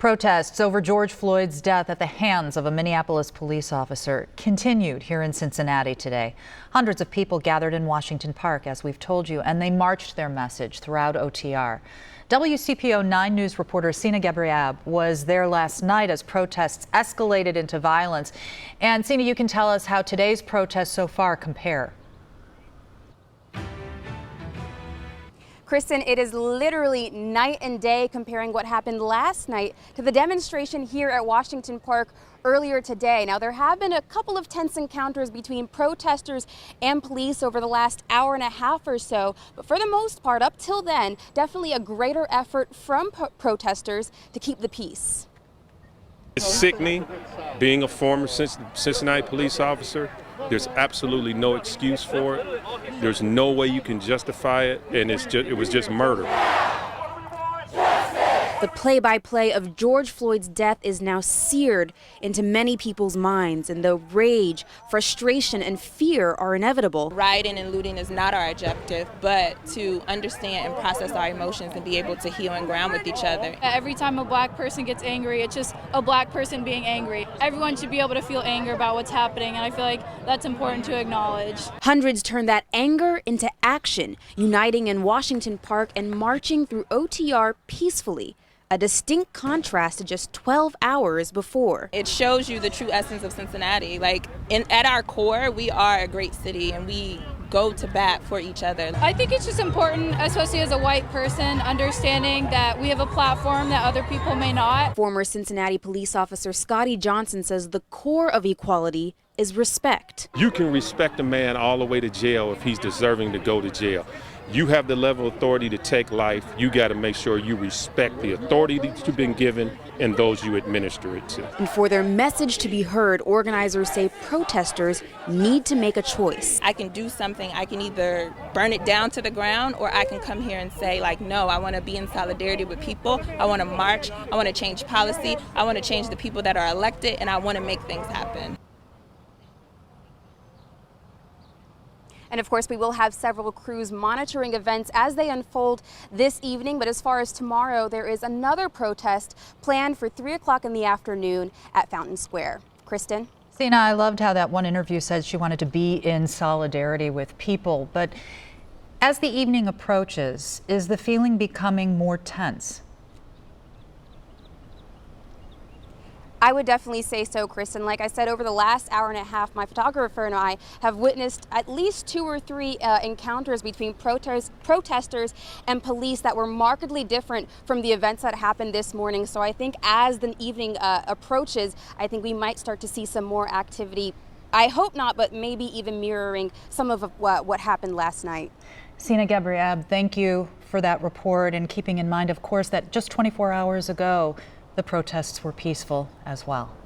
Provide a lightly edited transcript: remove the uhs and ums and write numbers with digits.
Protests over George Floyd's death at the hands of a Minneapolis police officer continued here in Cincinnati today. Hundreds of people gathered in Washington Park, as we've told you, and they marched their message throughout OTR. WCPO 9 News reporter Sina Gabriab was there last night as protests escalated into violence. And Sina, you can tell us how today's protests so far compare. Kristen, it is literally night and day comparing what happened last night to the demonstration here at Washington Park earlier today. Now, there have been a couple of tense encounters between protesters and police over the last hour and a half or so, but for the most part, up till then, definitely a greater effort from protesters to keep the peace. It's sickening being a former Cincinnati police officer. There's absolutely no excuse for it. There's no way you can justify it, and it was just murder. The play-by-play of George Floyd's death is now seared into many people's minds, and though rage, frustration, and fear are inevitable. Rioting and looting is not our objective, but to understand and process our emotions and be able to heal and ground with each other. Every time a black person gets angry, it's just a black person being angry. Everyone should be able to feel anger about what's happening, and I feel like that's important to acknowledge. Hundreds turned that anger into action, uniting in Washington Park and marching through OTR peacefully. A distinct contrast to just 12 hours before. It shows you the true essence of Cincinnati. At our core, we are a great city and we go to bat for each other. I think it's just important, especially as a white person, understanding that we have a platform that other people may not. Former Cincinnati police officer Scotty Johnson says the core of equality is respect. You can respect a man all the way to jail if he's deserving to go to jail. You have the level of authority to take life. You got to make sure you respect the authority that you've been given and those you administer it to. And for their message to be heard, organizers say protesters need to make a choice. I can do something. I can either burn it down to the ground, or I can come here and say, no, I want to be in solidarity with people. I want to march. I want to change policy. I want to change the people that are elected, and I want to make things happen. And of course, we will have several crews monitoring events as they unfold this evening. But as far as tomorrow, there is another protest planned for 3 o'clock in the afternoon at Fountain Square. Kristen? Sina, I loved how that one interview said she wanted to be in solidarity with people. But as the evening approaches, is the feeling becoming more tense? I would definitely say so, Kristen. Like I said, over the last hour and a half, my photographer and I have witnessed at least 2 or 3 encounters between protesters and police that were markedly different from the events that happened this morning. So I think as the evening approaches, I think we might start to see some more activity. I hope not, but maybe even mirroring some of what happened last night. Sina Gabriab, thank you for that report, and keeping in mind, of course, that just 24 hours ago, the protests were peaceful as well.